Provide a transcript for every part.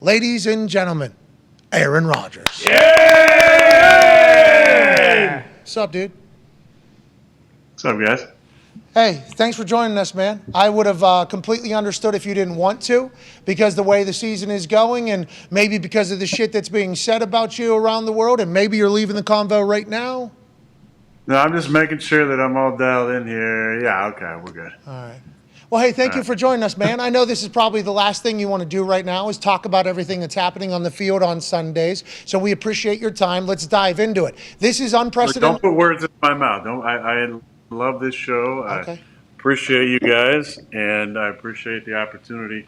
Ladies and gentlemen, Aaron Rodgers. Yeah! What's up, dude? What's up, guys? Hey, thanks for joining us, man. I would have completely understood if you didn't want to, because the way the season is going, and maybe because of the shit that's being said about you around the world, and maybe you're leaving the convo right now. No, I'm just making sure that I'm all dialed in here. Yeah, okay, we're good. All right. Well, hey, thank you for joining us, man. I know this is probably the last thing you want to do right now is talk about everything that's happening on the field on Sundays. So we appreciate your time. Let's dive into it. This is unprecedented. Don't put words in my mouth. I love this show. Okay. I appreciate you guys, and I appreciate the opportunity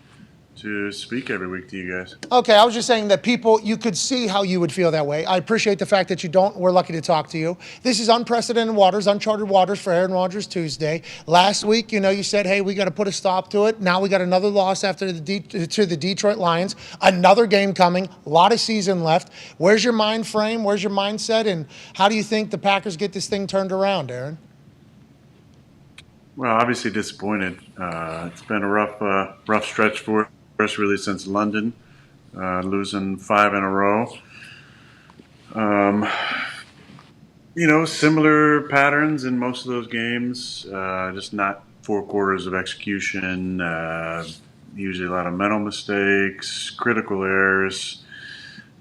to speak every week to you guys. Okay, I was just saying that you could see how you would feel that way. I appreciate the fact that you don't. We're lucky to talk to you. This is unprecedented waters, uncharted waters for Aaron Rodgers Tuesday. Last week, you said, hey, we got to put a stop to it. Now we got another loss to the Detroit Lions. Another game coming. A lot of season left. Where's your mind frame? Where's your mindset? And how do you think the Packers get this thing turned around, Aaron? Well, obviously disappointed. It's been a rough stretch for us, really, since London, losing 5 in a row. Similar patterns in most of those games, just not 4 quarters of execution, usually a lot of mental mistakes, critical errors,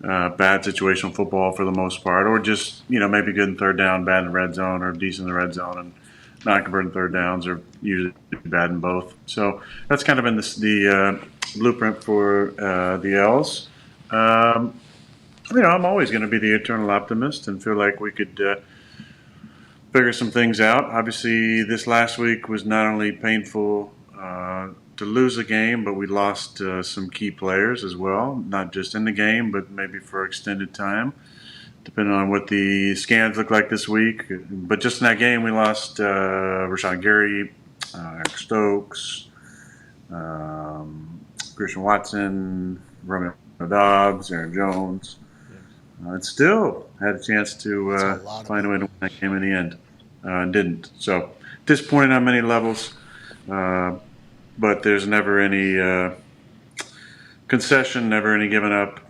bad situational football for the most part, or just, maybe good in third down, bad in the red zone, or decent in the red zone, and not converting third downs, or usually bad in both. So that's kind of been the blueprint for the L's. I'm always going to be the eternal optimist and feel like we could figure some things out. Obviously, this last week was not only painful to lose a game, but we lost some key players as well, not just in the game, but maybe for extended time, depending on what the scans look like this week. But just in that game, we lost Rashawn Gary, Eric Stokes, Christian Watson, Romeo Dobbs, Aaron Jones. And still had a chance to find a way to win that game in the end. Didn't. So disappointed on many levels, but there's never any concession, never any giving up.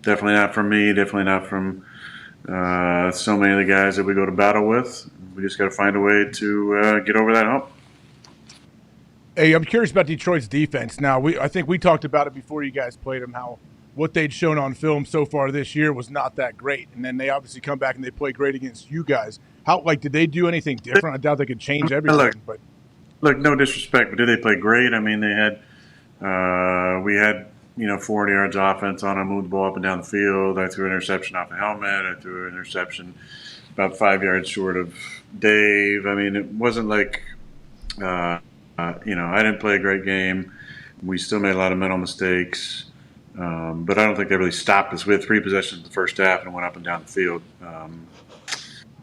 Definitely not from me, definitely not from so many of the guys that we go to battle with. We just got to find a way to get over that hump. Hey, I'm curious about Detroit's defense. Now, I think we talked about it before you guys played them, how what they'd shown on film so far this year was not that great. And then they obviously come back and they play great against you guys. Did they do anything different? I doubt they could change everything. Look, no disrespect, but did they play great? I mean, we had 400 yards offense on them, moved the ball up and down the field. I threw an interception off the helmet. I threw an interception about 5 yards short of Dave. I mean, it wasn't like, I didn't play a great game. We still made a lot of mental mistakes. But I don't think they really stopped us. We had 3 possessions in the first half and went up and down the field.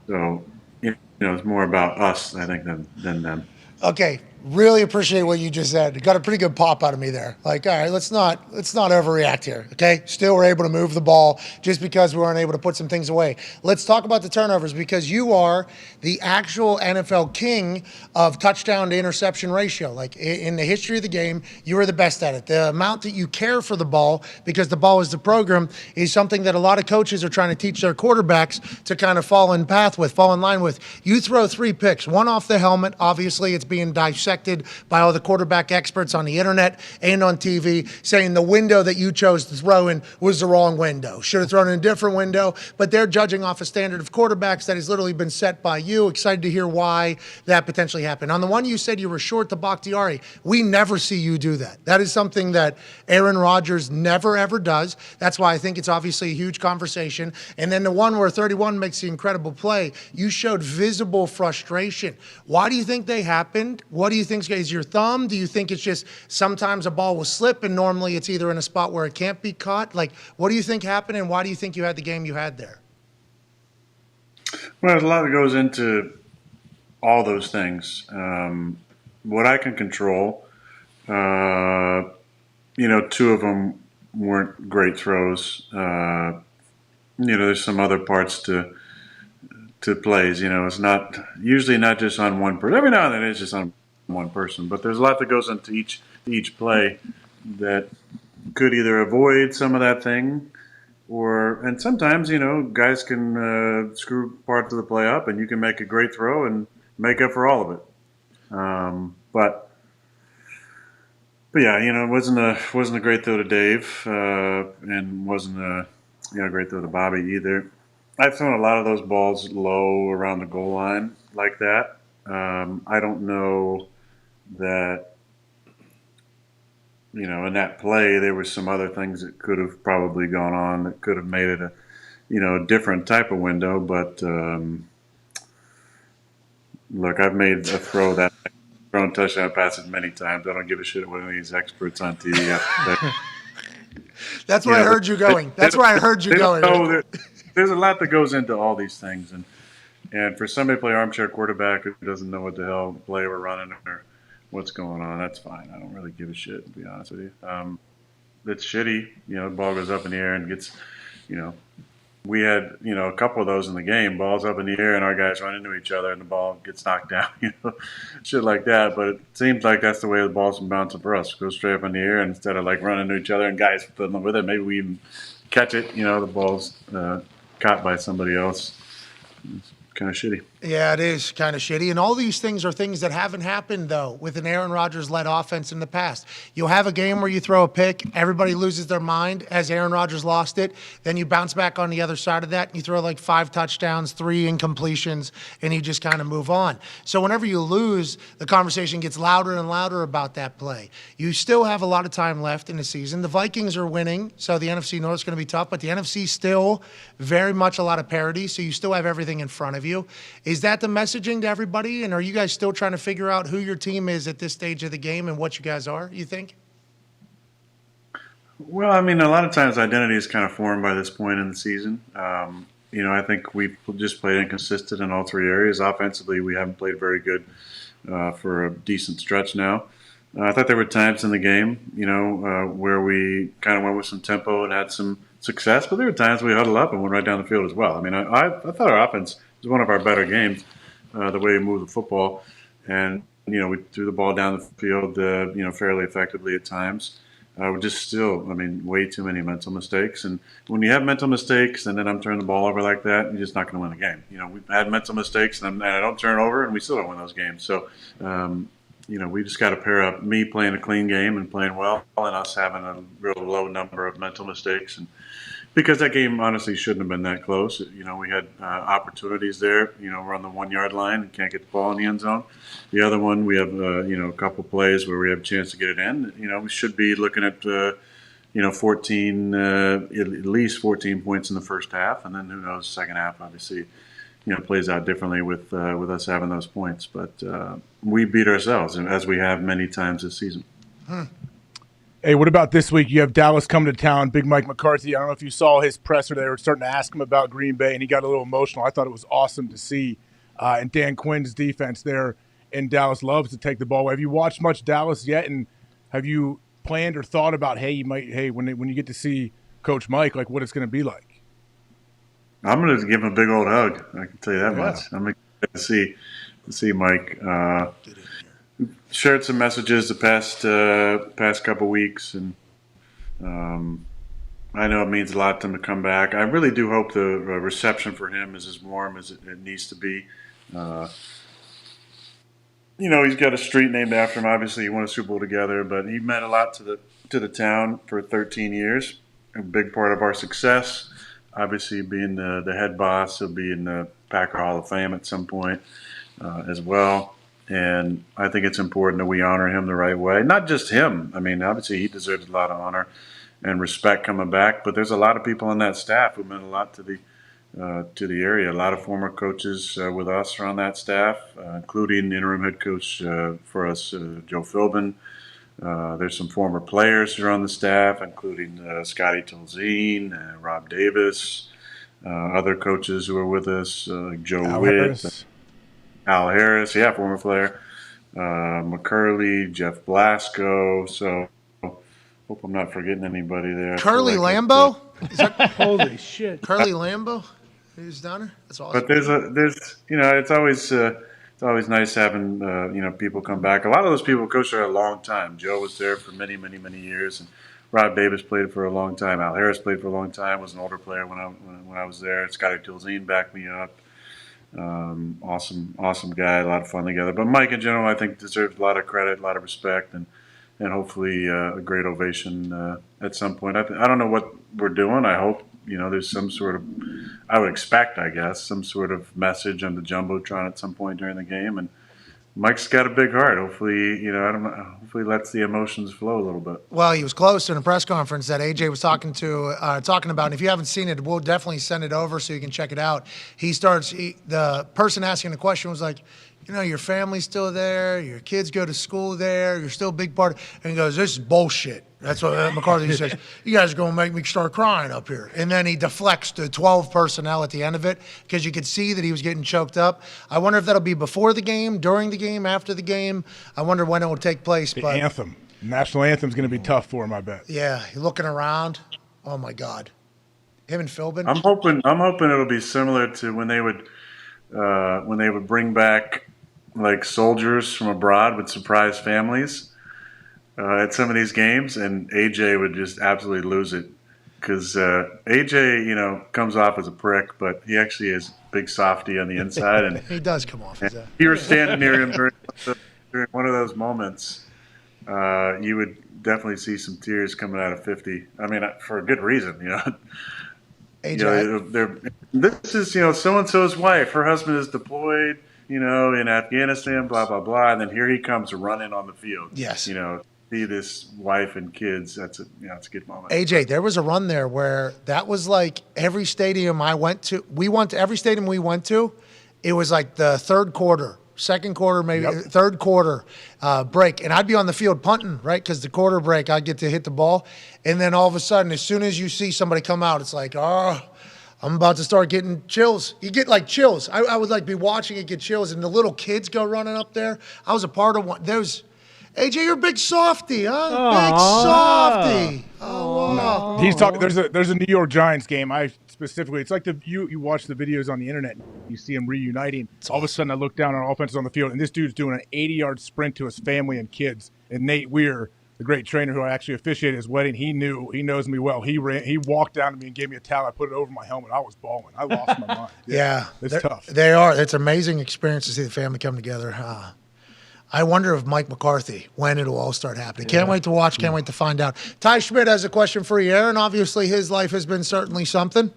So, it's more about us, I think, than them. Okay, really appreciate what you just said. Got a pretty good pop out of me there. All right, let's not overreact here, okay? Still we're able to move the ball just because we weren't able to put some things away. Let's talk about the turnovers, because you are the actual NFL king of touchdown to interception ratio. Like in the history of the game, you are the best at it. The amount that you care for the ball, because the ball is the program, is something that a lot of coaches are trying to teach their quarterbacks to kind of fall in line with. You throw 3 picks, 1 off the helmet. Obviously, it's being dissected by all the quarterback experts on the internet and on TV, saying the window that you chose to throw in was the wrong window. Should have thrown in a different window, but they're judging off a standard of quarterbacks that has literally been set by you. Excited to hear why that potentially happened. On the one you said you were short to Bakhtiari, we never see you do that. That is something that Aaron Rodgers never, ever does. That's why I think it's obviously a huge conversation. And then the one where 31 makes the incredible play, you showed visible frustration. Why do you think they happened? What do you think is your thumb? Do you think it's just sometimes a ball will slip and normally it's either in a spot where it can't be caught? Like, what do you think happened, and why do you think you had the game you had there? Well, there's a lot that goes into all those things. What I can control, 2 of them weren't great throws. There's some other parts to plays. It's not usually not just on one person. Every now and then it's just on one person, but there's a lot that goes into each play that could either avoid some of that thing, and sometimes, guys can screw parts of the play up, and you can make a great throw and make up for all of it. But yeah, it wasn't a great throw to Dave, and wasn't a great throw to Bobby either. I've thrown a lot of those balls low around the goal line like that. I don't know that in that play there were some other things that could have probably gone on that could have made it a different type of window. But look, I've made a thrown touchdown passes many times. I don't give a shit what any of these experts on TV have to say. That's where I heard you going. That's where I heard you going. There's a lot that goes into all these things, and for somebody to play armchair quarterback who doesn't know what the hell play we're running or what's going on, that's fine. I don't really give a shit, to be honest with you. It's shitty. The ball goes up in the air and gets, we had, a couple of those in the game. Balls up in the air and our guys run into each other and the ball gets knocked down, shit like that. But it seems like that's the way the ball's been bouncing for us. Go straight up in the air, and instead of running into each other and guys fiddling with it, maybe we even catch it. The ball's caught by somebody else. It's kind of shitty. Yeah, it is kind of shitty. And all these things are things that haven't happened, though, with an Aaron Rodgers-led offense in the past. You'll have a game where you throw a pick, everybody loses their mind as Aaron Rodgers lost it. Then you bounce back on the other side of that, and you throw 5 touchdowns, 3 incompletions, and you just kind of move on. So whenever you lose, the conversation gets louder and louder about that play. You still have a lot of time left in the season. The Vikings are winning, so the NFC North is going to be tough, but the NFC still very much a lot of parity, so you still have everything in front of you. Is that the messaging to everybody? And are you guys still trying to figure out who your team is at this stage of the game and what you guys are, you think? Well, I mean, a lot of times identity is kind of formed by this point in the season. I think we've just played inconsistent in all 3 areas. Offensively, we haven't played very good for a decent stretch now. I thought there were times in the game, where we kind of went with some tempo and had some success, but there were times we huddled up and went right down the field as well. I mean, I thought our offense was one of our better games, the way we moved the football. And, we threw the ball down the field, fairly effectively at times. We just still, way too many mental mistakes. And when you have mental mistakes and then I'm turning the ball over like that, you're just not going to win the game. We've had mental mistakes and I don't turn over and we still don't win those games. So, we just got to pair up me playing a clean game and playing well and us having a real low number of mental mistakes. And because that game honestly shouldn't have been that close. We had opportunities there. We're on the 1-yard line and can't get the ball in the end zone. The other one, we have, a couple plays where we have a chance to get it in. We should be looking at, 14, at least 14 points in the first half. And then who knows, second half, obviously, plays out differently with us having those points. But we beat ourselves, as we have many times this season. Hey, what about this week? You have Dallas coming to town, Big Mike McCarthy. I don't know if you saw his presser. They were starting to ask him about Green Bay, and he got a little emotional. I thought it was awesome to see. And Dan Quinn's defense there in Dallas loves to take the ball away. Have you watched much Dallas yet? And have you planned or thought about, when you get to see Coach Mike, what it's going to be like? I'm going to give him a big old hug. I can tell you that much. I'm excited to see Mike. Shared some messages the past couple weeks, and I know it means a lot to him to come back. I really do hope the reception for him is as warm as it needs to be. He's got a street named after him. Obviously, he won a Super Bowl together, but he meant a lot to the town for 13 years. A big part of our success. Obviously, being the head boss, he'll be in the Packer Hall of Fame at some point as well. And I think it's important that we honor him the right way. Not just him. Obviously he deserves a lot of honor and respect coming back. But there's a lot of people on that staff who meant a lot to the area. A lot of former coaches with us are on that staff, including interim head coach for us, Joe Philbin. There's some former players who are on the staff, including Scotty Tolzien, Rob Davis, other coaches who are with us, Joe Al Witt. Harris. Al Harris, former player, McCurley, Jeff Blasco. So, hope I'm not forgetting anybody there. Curly Lambeau? Holy shit. Curly Lambeau? Who's down there? That's awesome. But it's always nice having people come back. A lot of those people coached there a long time. Joe was there for many, many, many years, and Rob Davis played for a long time. Al Harris played for a long time. Was an older player when I was there. Scotty Tulzine backed me up. Awesome guy. A lot of fun together. But Mike in general, I think, deserves a lot of credit, a lot of respect, and hopefully a great ovation at some point. I don't know what we're doing. I hope there's some sort of, I would expect, I guess, some sort of message on the jumbotron at some point during the game. And Mike's got a big heart. Hopefully, I don't know. Hopefully, lets the emotions flow a little bit. Well, he was close in a press conference that AJ was talking about. And if you haven't seen it, we'll definitely send it over so you can check it out. The person asking the question was like, your family's still there, your kids go to school there, you're still a big part. And he goes, this is bullshit. That's what McCarthy says. You guys are going to make me start crying up here. And then he deflects to 12 personnel at the end of it because you could see that he was getting choked up. I wonder if that'll be before the game, during the game, after the game. I wonder when it will take place. The anthem. National anthem's going to be tough for him, I bet. Yeah, looking around. Oh, my God. Him and Philbin. I'm hoping it'll be similar to when they would bring back like soldiers from abroad with surprise families at some of these games, and AJ would just absolutely lose it because AJ, comes off as a prick, but he actually is a big softy on the inside, and he does come off as that. If you were standing near him during one of those moments, you would definitely see some tears coming out of 50. I mean, for a good reason, AJ, this is so and so's wife. Her husband is deployed, in Afghanistan, blah blah blah, and then here he comes running on the field. Yes. See this wife and kids. It's a good moment. AJ, there was a run there where that was like every stadium I went to. Every stadium we went to. It was like the third quarter, second quarter, maybe third quarter break, and I'd be on the field punting, right? Because the quarter break, I'd get to hit the ball, and then all of a sudden, as soon as you see somebody come out, it's like, oh, I'm about to start getting chills. You get like chills. I would like be watching it get chills, and the little kids go running up there. I was a part of one. AJ, you're a big softy, huh? Big softy. Oh, wow. He's talking. There's a New York Giants game. It's like you watch the videos on the internet. You see them reuniting. All of a sudden, I look down on offenses on the field, and this dude's doing an 80-yard sprint to his family and kids. And Nate Weir, the great trainer who I actually officiated his wedding, he knows me well. He walked down to me and gave me a towel. I put it over my helmet. I was bawling. I lost my mind. Yeah, it's tough. They are. It's an amazing experience to see the family come together. I wonder if Mike McCarthy, when it'll all start happening. Can't wait to watch. Can't wait to find out. Ty Schmidt has a question for you, Aaron. Obviously, his life has been certainly something.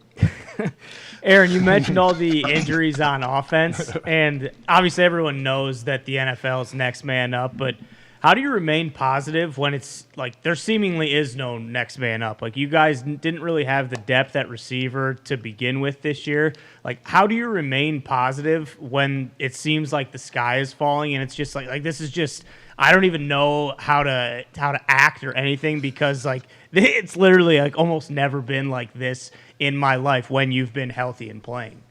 Aaron, you mentioned all the injuries on offense, and obviously everyone knows that the NFL is next man up, but how do you remain positive when it's like there seemingly is no next man up? Like you guys didn't really have the depth at receiver to begin with this year. Like how do you remain positive when it seems like the sky is falling and it's just like this is just I don't even know how to act or anything because like it's literally like almost never been like this in my life when you've been healthy and playing.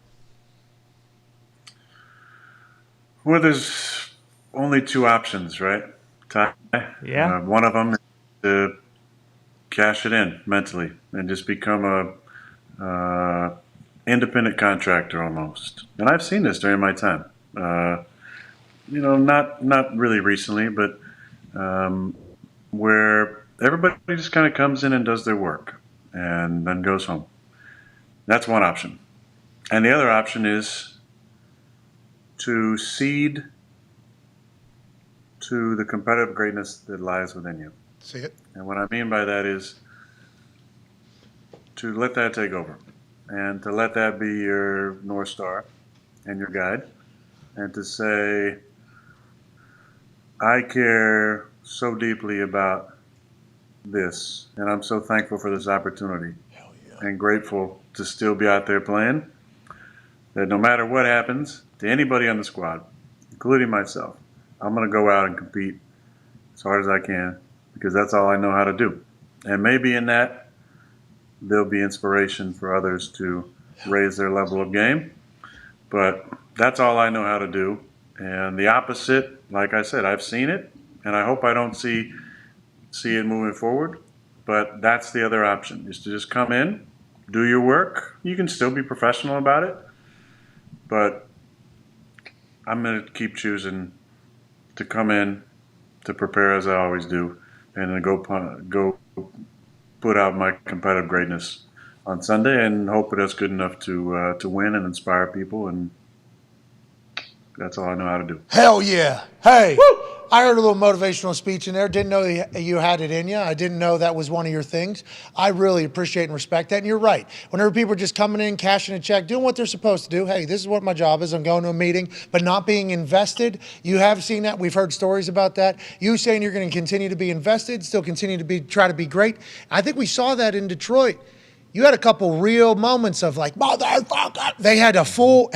Well, there's only two options, right? Yeah. One of them is to cash it in mentally and just become a independent contractor almost. And I've seen this during my time. Not really recently, but where everybody just kind of comes in and does their work and then goes home. That's one option. And the other option is to cede to the competitive greatness that lies within you. See it? And what I mean by that is to let that take over and to let that be your North Star and your guide and to say, I care so deeply about this and I'm so thankful for this opportunity and grateful to still be out there playing that no matter what happens to anybody on the squad, including myself, I'm going to go out and compete as hard as I can because that's all I know how to do. And maybe in that, there'll be inspiration for others to raise their level of game. But that's all I know how to do. And the opposite, like I said, I've seen it, and I hope I don't see it moving forward. But that's the other option, is to just come in, do your work. You can still be professional about it. But I'm going to keep choosing to come in, to prepare as I always do, and then go put out my competitive greatness on Sunday, and hope that's good enough to win and inspire people. And that's all I know how to do. Hell yeah. Hey, I heard a little motivational speech in there. Didn't know you had it in you. I didn't know that was one of your things. I really appreciate and respect that. And you're right. Whenever people are just coming in, cashing a check, doing what they're supposed to do, hey, this is what my job is. I'm going to a meeting, but not being invested. You have seen that. We've heard stories about that. You saying you're going to continue to be invested, still continue to try to be great. I think we saw that in Detroit. You had a couple real moments of like, motherfucker. They had a full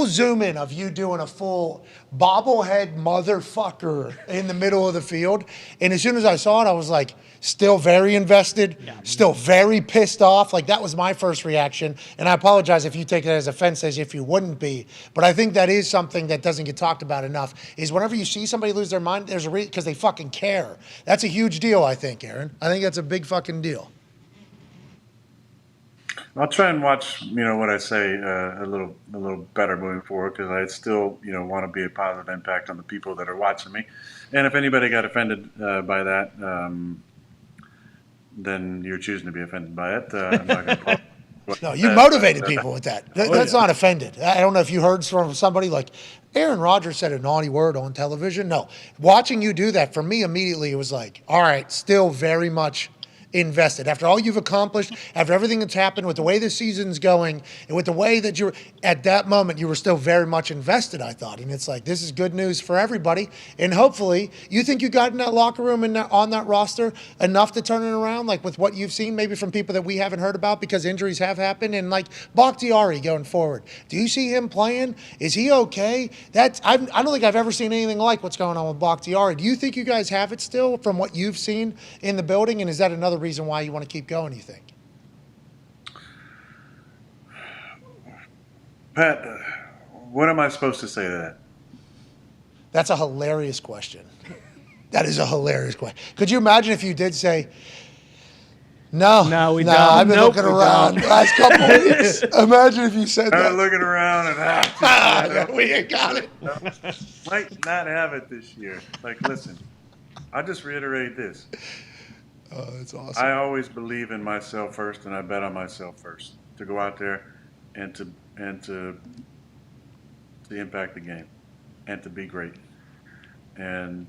zoom in of you doing a full bobblehead motherfucker in the middle of the field. And as soon as I saw it, I was like, still very invested, still very pissed off. Like, that was my first reaction. And I apologize if you take it as offense, as if you wouldn't be. But I think that is something that doesn't get talked about enough, is whenever you see somebody lose their mind, there's a reason, because they fucking care. That's a huge deal, I think, Aaron. I think that's a big fucking deal. I'll try and watch, what I say a little better moving forward, because I still, want to be a positive impact on the people that are watching me. And if anybody got offended by that, then you're choosing to be offended by it. I'm not gonna No, you motivated people with that. That's not offended. I don't know if you heard from somebody like Aaron Rodgers said a naughty word on television. No, watching you do that, for me immediately, it was like, all right, still very much invested. After all you've accomplished, after everything that's happened, with the way the season's going, and with the way that you were, at that moment, you were still very much invested, I thought. And it's like, this is good news for everybody. And hopefully, you think you got in that locker room and on that roster enough to turn it around, like with what you've seen, maybe from people that we haven't heard about because injuries have happened, and like Bakhtiari going forward. Do you see him playing? Is he okay? I don't think I've ever seen anything like what's going on with Bakhtiari. Do you think you guys have it still from what you've seen in the building? And is that another reason why you want to keep going, you think? Pat, what am I supposed to say to that? That's a hilarious question. That is a hilarious question. Could you imagine if you did say, no, we don't. I've been Nope, looking we around the last couple of weeks. Imagine if you said I'm that. looking around and We ain't got it. might not have it this year. Like, listen, I'll just reiterate this. Oh, that's awesome. I always believe in myself first, and I bet on myself first to go out there and to impact the game and to be great. And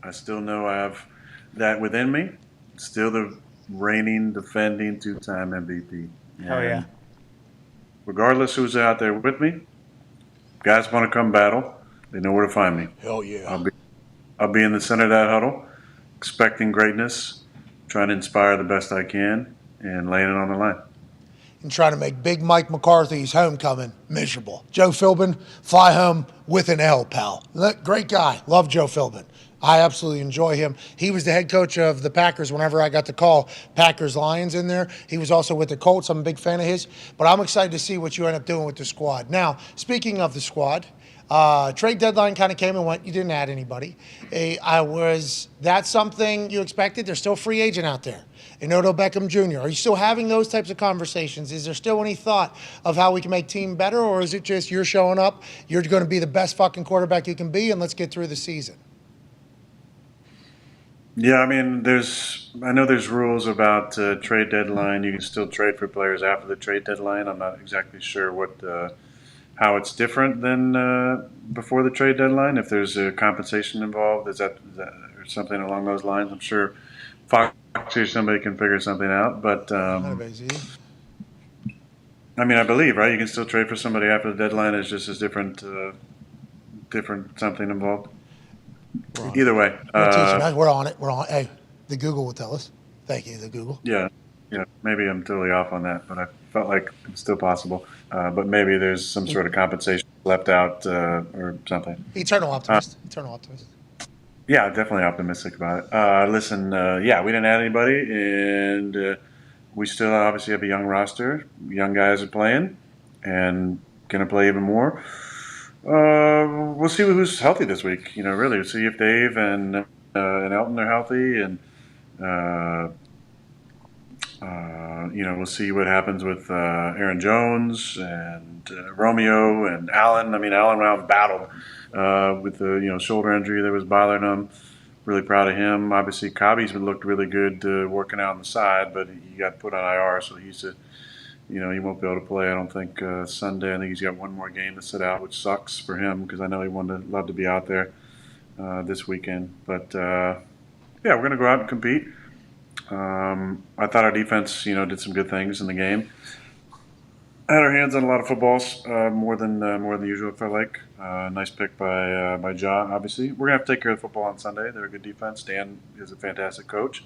I still know I have that within me. Still the reigning, defending, two-time MVP. Hell yeah. Regardless who's out there with me, guys want to come battle, they know where to find me. Hell yeah. I'll be in the center of that huddle, expecting greatness, trying to inspire the best I can, and laying it on the line. And trying to make Big Mike McCarthy's homecoming miserable. Joe Philbin, fly home with an L, pal. Great guy. Love Joe Philbin. I absolutely enjoy him. He was the head coach of the Packers whenever I got the call. Packers-Lions in there. He was also with the Colts. I'm a big fan of his. But I'm excited to see what you end up doing with the squad. Now, speaking of the squad, trade deadline kind of came and went. You didn't add anybody. That's something you expected? There's still a free agent out there. Odell Beckham Jr. Are you still having those types of conversations? Is there still any thought of how we can make team better? Or is it just you're showing up, you're going to be the best fucking quarterback you can be, and let's get through the season? Yeah, I mean, I know there's rules about trade deadline. You can still trade for players after the trade deadline. I'm not exactly sure how it's different than before the trade deadline. If there's a compensation involved, is that or something along those lines? I'm sure Fox or somebody can figure something out. But I mean, I believe, right? You can still trade for somebody after the deadline. It's just as different something involved. Either way, we're on it. We're on. Hey, the Google will tell us. Thank you, the Google. Yeah, maybe I'm totally off on that, but I felt like it's still possible. But maybe there's some sort of compensation left out or something. Eternal optimist. Yeah, definitely optimistic about it. Listen, we didn't add anybody, and we still obviously have a young roster. Young guys are playing and going to play even more. We'll see who's healthy this week. Really, we'll see if Dave and Elton are healthy, and we'll see what happens with Aaron Jones and Romeo and Allen. I mean, Allen went out and battled with the shoulder injury that was bothering him. really proud of him. Obviously, Cobby's been looked really good working out on the side, but he got put on IR, so he won't be able to play. I don't think Sunday. I think he's got one more game to sit out, which sucks for him because I know he wanted to love to be out there this weekend. But yeah, we're gonna go out and compete. I thought our defense, did some good things in the game. Had our hands on a lot of footballs, more than usual. It felt like nice pick by John. Obviously, we're gonna have to take care of the football on Sunday. They're a good defense. Dan is a fantastic coach.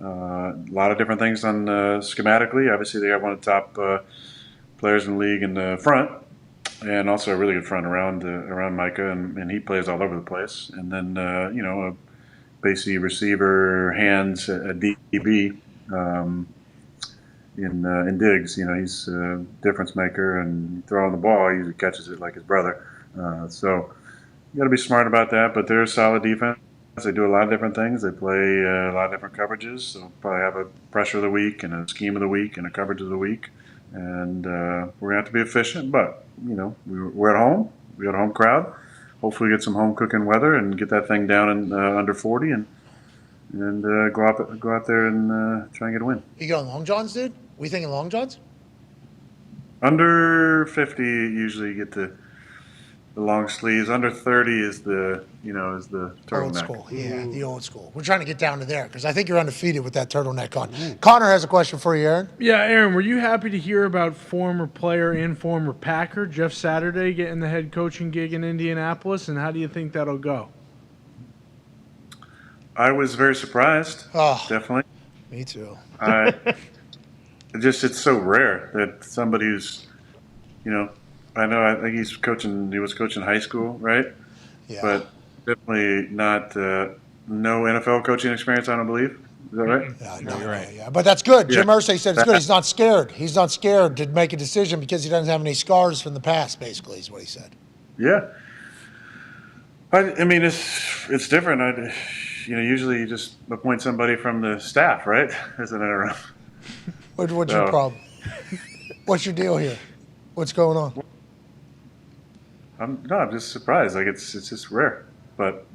A lot of different things on schematically. Obviously, they got one of the top players in the league in the front, and also a really good front around Micah, and he plays all over the place. And then a basically receiver, hands, a DB. In Diggs, he's a difference maker, and throwing the ball, he usually catches it like his brother. So you got to be smart about that. But they're a solid defense. They do a lot of different things. They play a lot of different coverages. So we'll probably have a pressure of the week and a scheme of the week and a coverage of the week. And we're gonna have to be efficient. But we're at home. We got a home crowd. Hopefully, get some home cooking weather and get that thing down in under 40 and go out there and try and get a win. You going Long Johns, dude? We thinking Long Johns? Under 50, usually you get the long sleeves. Under 30 is the turtleneck. Old school, yeah, the old school. We're trying to get down to there because I think you're undefeated with that turtleneck on. Connor has a question for you, Aaron. Yeah, Aaron, were you happy to hear about former player and former Packer Jeff Saturday getting the head coaching gig in Indianapolis, and how do you think that'll go? I was very surprised. Oh, definitely. Me too. It's so rare that somebody who's, I think he was coaching high school, right? Yeah. But definitely not, no NFL coaching experience, I don't believe. Is that right? No, you're right. Yeah. But that's good. Jim Irsay said it's good. He's not scared. He's not scared to make a decision because he doesn't have any scars from the past, basically, is what he said. Yeah. I mean, it's different. Usually you just appoint somebody from the staff, right? Isn't it around? What's your problem? What's your deal here? What's going on? I'm just surprised. Like it's just rare, but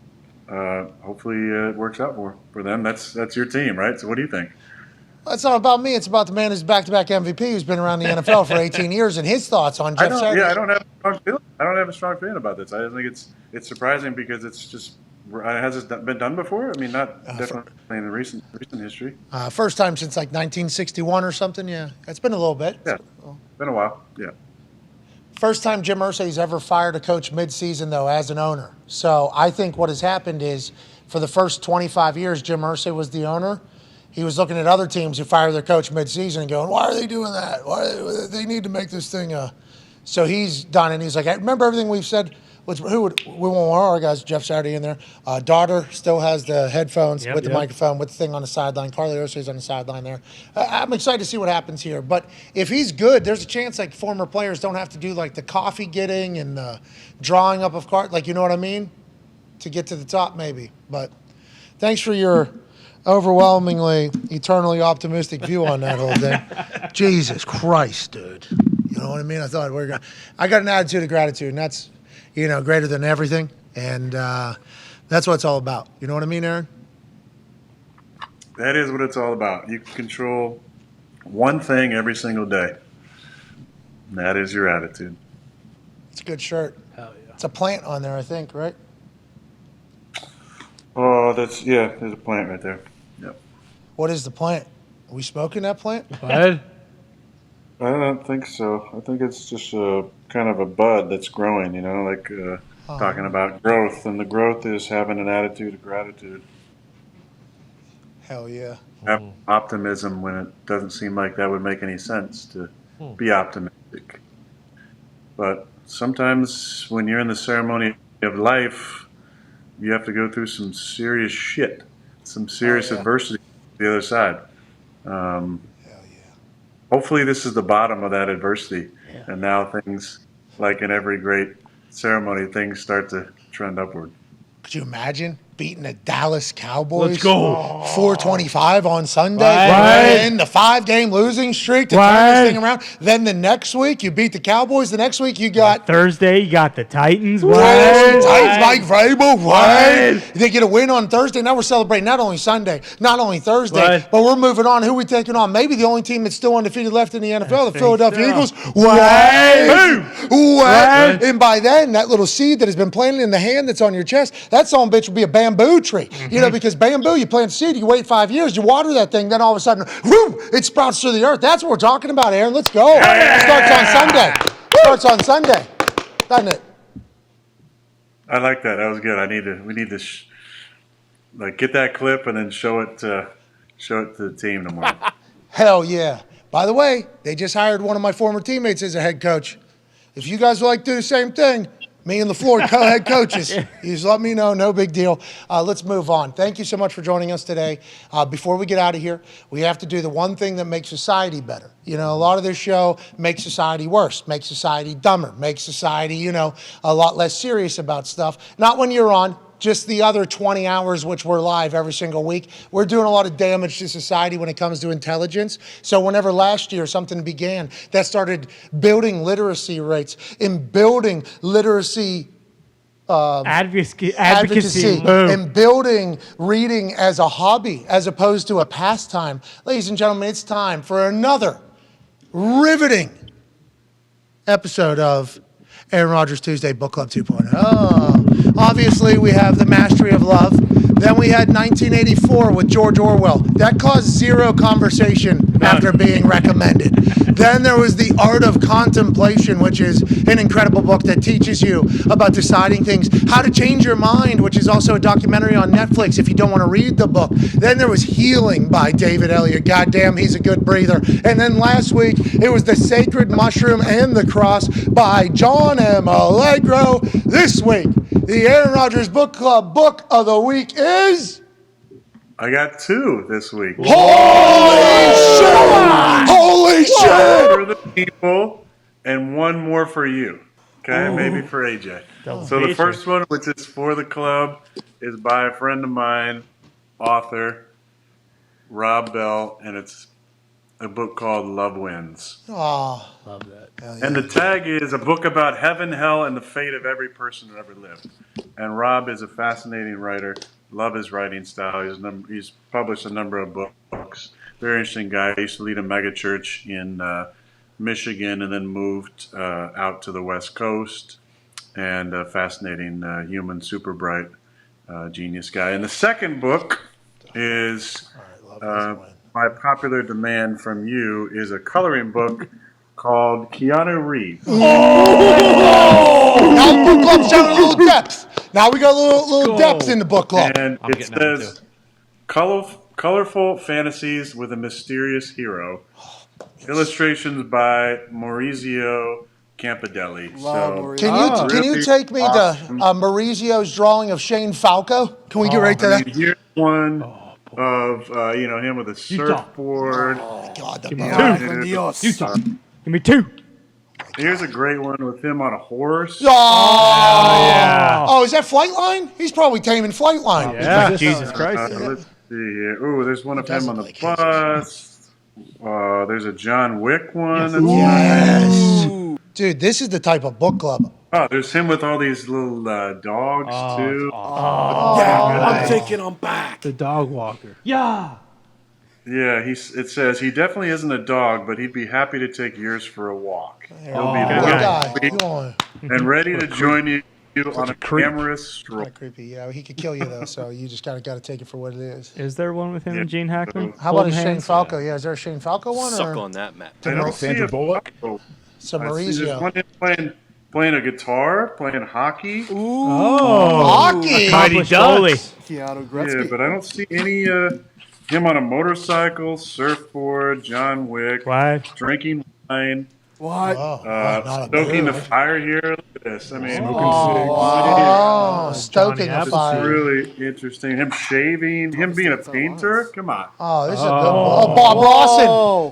hopefully it works out for them. That's your team, right? So what do you think? Well, it's not about me. It's about the man who's back-to-back MVP who's been around the NFL for 18 years and his thoughts on Jeff Saturday. Yeah, I don't have a strong feeling about this. I just think it's surprising because it's just. Has it been done before? I mean, not definitely in the recent history. First time since like 1961 or something. Yeah, it's been a little bit. Yeah, been a while. Yeah. First time Jim Irsay's ever fired a coach mid-season, though, as an owner. So I think what has happened is for the first 25 years, Jim Irsay was the owner. He was looking at other teams who fire their coach mid-season and going, why are they doing that? They need to make this thing. So he's done, and he's like, I remember everything we've said. We want one of our guys, Jeff Saturday, in there. Daughter still has the headphones with the microphone, with the thing on the sideline. Carly Ursay's on the sideline there. I'm excited to see what happens here. But if he's good, there's a chance like former players don't have to do like the coffee getting and the drawing up of cards, like you know what I mean, to get to the top maybe. But thanks for your overwhelmingly, eternally optimistic view on that whole thing. Jesus Christ, dude. You know what I mean? I got an attitude of gratitude, and that's greater than everything. And that's what it's all about. You know what I mean, Aaron? That is what it's all about. You can control one thing every single day. And that is your attitude. It's a good shirt. Hell yeah. It's a plant on there, I think, right? Oh, there's a plant right there. Yep. What is the plant? Are we smoking that plant? What? I don't think so. I think it's just a kind of a bud that's growing, talking about growth. And the growth is having an attitude of gratitude. Hell yeah. Have optimism when it doesn't seem like that would make any sense to be optimistic. But sometimes when you're in the ceremony of life, you have to go through some serious shit, some serious adversity on the other side. Hopefully this is the bottom of that adversity. Yeah. And now things, like in every great ceremony, things start to trend upward. Could you imagine beating the Dallas Cowboys. Let's go. 425 on Sunday. Right. And the 5-game losing streak to turn this thing around. Then the next week, you beat the Cowboys. The next week, you got Thursday, you got the Titans. Titans, Mike Vrabel, right? They get a win on Thursday. Now we're celebrating not only Sunday, not only Thursday, but we're moving on. Who are we taking on? Maybe the only team that's still undefeated left in the NFL, the Philadelphia Eagles. What? And by then, that little seed that has been planted in the hand that's on your chest, that son of a bitch will be a bamboo tree. You know, because bamboo, you plant seed, you wait 5 years, you water that thing, then all of a sudden, whoo, it sprouts through the earth. That's what we're talking about, Aaron. Let's go. Starts on Sunday. Starts on Sunday, doesn't it? I like that. That was good. We need to get that clip and then show it to the team tomorrow. Hell yeah. By the way, they just hired one of my former teammates as a head coach. If you guys would like to do the same thing, me and the floor co-head coaches, you just let me know. No big deal. Let's move on. Thank you so much for joining us today. Before we get out of here, we have to do the one thing that makes society better. You know, a lot of this show makes society worse, makes society dumber, makes society, a lot less serious about stuff. Not when you're on. Just the other 20 hours, which we're live every single week, we're doing a lot of damage to society when it comes to intelligence. So whenever last year something began that started building literacy rates and building literacy advocacy and building reading as a hobby as opposed to a pastime, ladies and gentlemen, it's time for another riveting episode of Aaron Rodgers Tuesday Book Club 2.0. Obviously, we have The Mastery of Love. Then we had 1984 with George Orwell. That caused zero conversation after being recommended. Then there was The Art of Contemplation, which is an incredible book that teaches you about deciding things, how to change your mind, which is also a documentary on Netflix if you don't want to read the book. Then there was Healing by David Elliott. Goddamn, he's a good breather. And then last week, it was The Sacred Mushroom and the Cross by John M. Allegro. This week, the Aaron Rodgers Book Club Book of the Week is... I got 2 this week. Holy shit! Holy shit! For the people and one more for you. Okay, maybe for AJ. So the first one, which is for the club, is by a friend of mine, author Rob Bell, and it's a book called Love Wins. Oh, Love that. And the tag is a book about heaven, hell, and the fate of every person that ever lived. And Rob is a fascinating writer. Love his writing style. He's published a number of books. Very interesting guy. He used to lead a mega church in Michigan and then moved out to the West Coast. And a fascinating human, super bright genius guy. And the second book is, by popular demand from you, is a coloring book called Keanu Reeves. Now the book club's showing a little depth. Now we got a little depth in the book club. And it says, colorful fantasies with a mysterious hero. Illustrations by Maurizio Campidelli. Can you take me to Maurizio's drawing of Shane Falco? Can we get right to that? Here's one of him with a surfboard. Oh, God, Give me 2. Here's a great one with him on a horse. Oh, is that Flightline? He's probably taming Flightline. Yeah, Jesus Christ. Let's see here. Ooh, there's one of him on the bus. There's a John Wick one. That's Yes. Dude, this is the type of book club. Oh, there's him with all these little dogs, too. I'm thinking I'm back. The dog walker. Yeah. Yeah, it says he definitely isn't a dog, but he'd be happy to take yours for a walk. He'll be Good guy. very and ready to join you on a amorous stroll. Kind of creepy. Yeah, he could kill you though, so you just got to take it for what it is. Is there one with him and Gene Hackman? How about a Holding Shane hands? Falco? Yeah, is there a Shane Falco one? Suck or on that, Matt. I don't see Sandra a Bullock? some I see there's Maurizio? one him playing a guitar, playing hockey. Hockey. Accomplished goalie. Keanu Yeah, Gretzky. but I don't see any him on a motorcycle, surfboard, John Wick, What? drinking wine, What? Not a stoking the dude. fire here. Look at this. I mean, Stoking the this is fire. really interesting. Him shaving, him being a painter. Come on. Oh, this is a good one. Oh, Bob Lawson.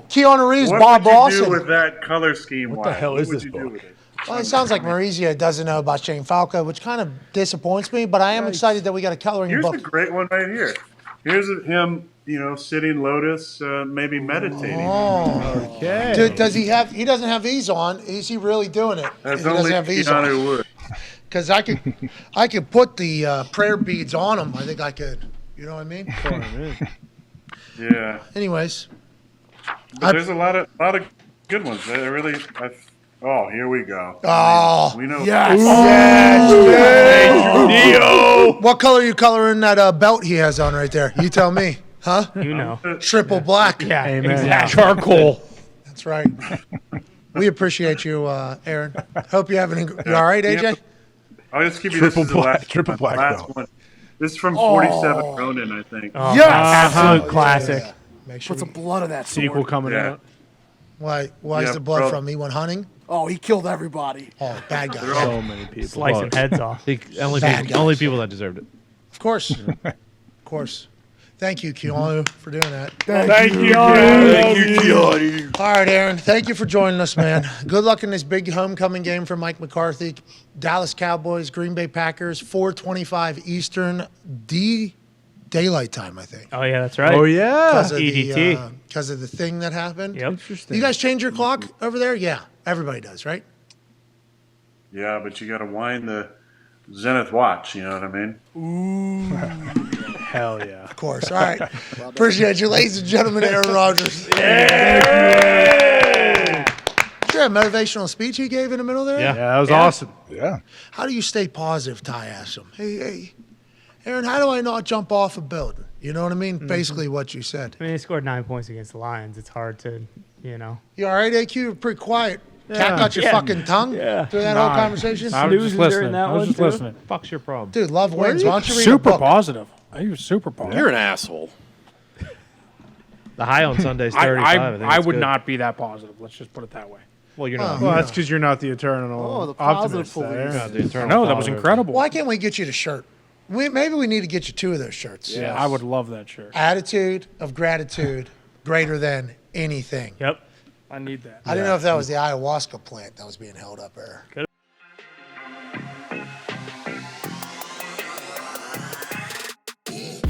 Keanu Reeves, What Bob would you Lawson. do with that color scheme? What the hell is this book? Well, it sounds like Maurizio doesn't know about Shane Falco, which kind of disappoints me, but I am excited that we got a coloring Here's book. a great one right here. Here's him, sitting lotus, maybe meditating. Oh, Okay. does he have? He doesn't have these on. Is he really doing it? That's He doesn't only have these on. Keanu would. Because I could put the prayer beads on them. I think I could. You know what I mean? Yeah. Anyways, But there's a lot of good ones. Oh, here we go. Oh. We know. Yes. Neo. what color are you coloring that belt he has on right there? You tell me, huh? You know. Triple black. Yeah, Amen. exactly. Charcoal. That's right. We appreciate you, Aaron. Hope you having. You all right, AJ? Yeah. I'll just give you Triple this is the black- last, triple black last belt. one. This is from 47 Ronin, I think. Oh, Yes! absolute classic. Yeah. Make sure. Put some blood on that sword. Sequel coming Yeah. out. Why is Yeah, the blood bro. from? He went hunting. Oh, he killed everybody. Oh, bad guy. So many people. Slicing heads off. Only Bad people, only guys. people that deserved it. Of course. Of course. Thank you, Keanu, for doing that. Thank you. All right, Aaron. Thank you for joining us, man. Good luck in this big homecoming game for Mike McCarthy. Dallas Cowboys, Green Bay Packers, 4:25 Eastern, daylight time, I think. Oh yeah, that's right. Oh yeah. Because of the thing that happened. Yep. You guys change your clock over there? Yeah, everybody does, right? Yeah, but you got to wind the Zenith watch. You know what I mean? Hell yeah. Of course. All right. Appreciate you, ladies and gentlemen, Aaron Rodgers. Did you hear a motivational speech he gave in the middle there? Yeah. Yeah, that was awesome. Yeah. How do you stay positive, Ty asked him. Hey, Aaron, how do I not jump off a building? You know what I mean? Basically what you said. I mean, he scored 9 points against the Lions. It's hard to, You all right, AQ? You're pretty quiet. Cat Yeah. got your Yeah. fucking tongue Yeah. through that whole conversation? I was just Snoozing during listening. that I was one, just too? listening. Fuck's your problem? Dude, love wins. Why don't you read a Super book? positive. He was super positive. You're an asshole. The high on Sunday is 35. I, think I that's would good. not be that positive. Let's just put it that way. Well, you're Oh. not. Well, that's because you're not the eternal the positive optimist. police. there. Not the eternal No, that was follower. incredible. Why can't we get you the shirt? Maybe we need to get you 2 of those shirts. Yeah, I would love that shirt. Attitude of gratitude greater than anything. Yep. I need that. I didn't know if that was the ayahuasca plant that was being held up there. Could